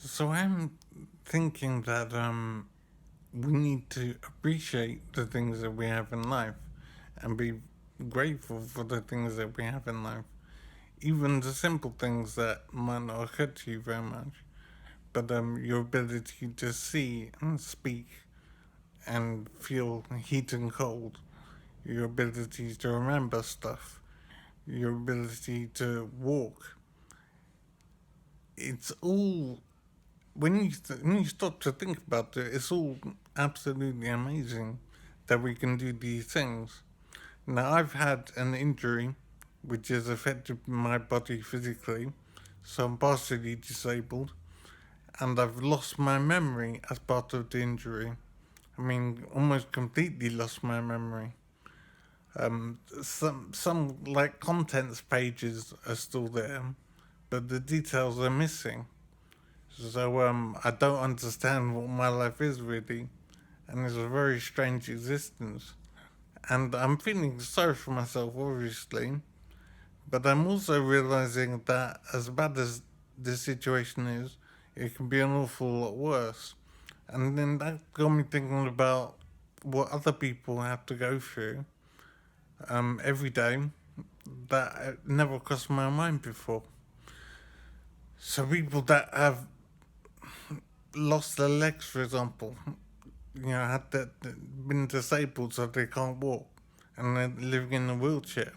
So I'm thinking that we need to appreciate the things that we have in life and be grateful for the things that we have in life. Even the simple things that might not occur to you very much, but your ability to see and speak and feel heat and cold, your ability to remember stuff, your ability to walk. It's all when you stop to think about it, it's all absolutely amazing that we can do these things. Now, I've had an injury which has affected my body physically, so I'm partially disabled, and I've lost my memory as part of the injury. I mean, almost completely lost my memory. Some like contents pages are still there, but the details are missing. So I don't understand what my life is really, and it's a very strange existence. And I'm feeling sorry for myself, obviously, but I'm also realizing that as bad as this situation is, it can be an awful lot worse. And then that got me thinking about what other people have to go through every day that never crossed my mind before. So people that have lost their legs, for example, had been disabled so they can't walk, and they're living in a wheelchair,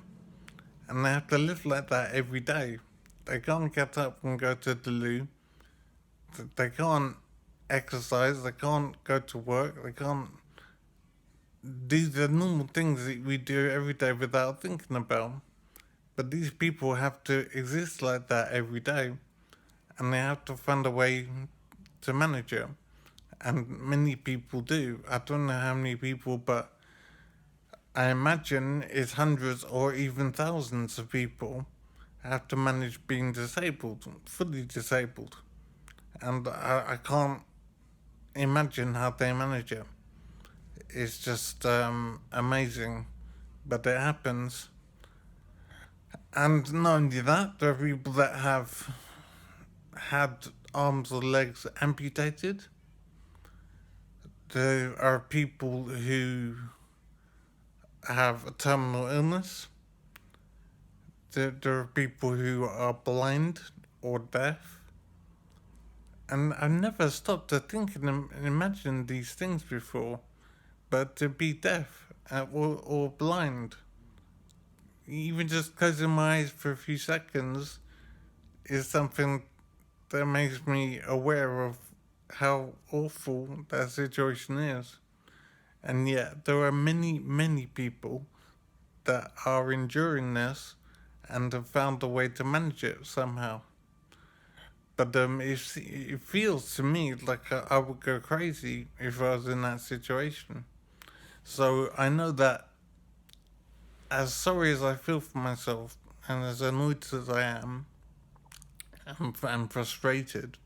and they have to live like that every day. They can't get up and go to the loo. They can't exercise. They can't go to work. They can't do the normal things that we do every day without thinking about. But these people have to exist like that every day, and they have to find a way to manage it. And many people do. I don't know how many people, but I imagine it's hundreds or even thousands of people have to manage being disabled, fully disabled. And I can't imagine how they manage it. It's just amazing, but it happens. And not only that, there are people that have had arms or legs amputated. There are people who have a terminal illness. There are people who are blind or deaf. And I've never stopped to think and imagine these things before. But to be deaf or blind, even just closing my eyes for a few seconds, is something that makes me aware of how awful that situation is. And yet, there are many, many people that are enduring this and have found a way to manage it somehow. But it feels to me like I would go crazy if I was in that situation. So I know that as sorry as I feel for myself and as annoyed as I am and frustrated,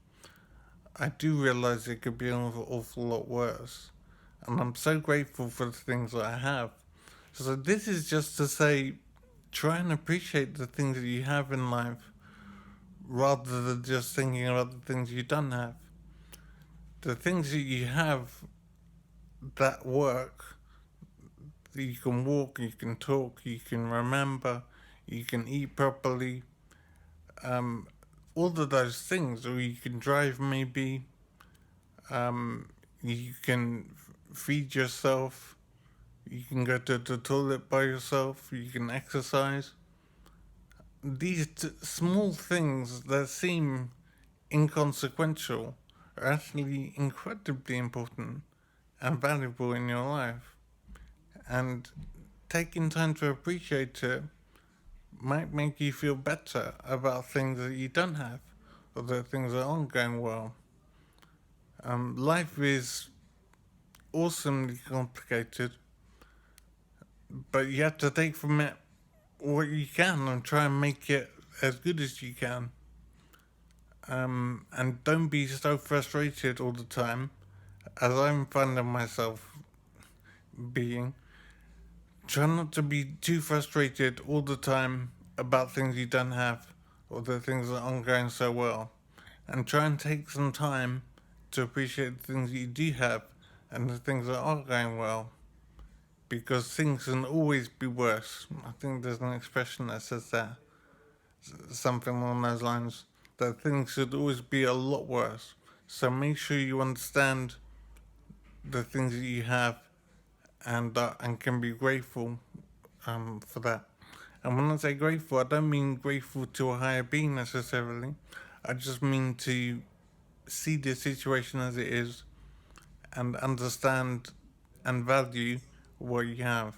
I do realize it could be an awful lot worse. And I'm so grateful for the things that I have. So this is just to say, try and appreciate the things that you have in life rather than just thinking about the things you don't have. The things that you have that work, that you can walk, you can talk, you can remember, you can eat properly, um, all of those things, or you can drive maybe, you can feed yourself, you can go to the toilet by yourself, you can exercise. These small things that seem inconsequential are actually incredibly important and valuable in your life. And taking time to appreciate it might make you feel better about things that you don't have or that things that aren't going well. Life is awesomely complicated, but you have to take from it what you can and try and make it as good as you can. And don't be so frustrated all the time, as I'm finding myself being. Try not to be too frustrated all the time about things you don't have or the things that aren't going so well. and try and take some time to appreciate the things that you do have and the things that are going well, because things can always be worse. I think there's an expression that says that, something along those lines, that things should always be a lot worse. So make sure you understand the things that you have, and can be grateful for that. And when I say grateful, I don't mean grateful to a higher being necessarily. I just mean to see the situation as it is and understand and value what you have.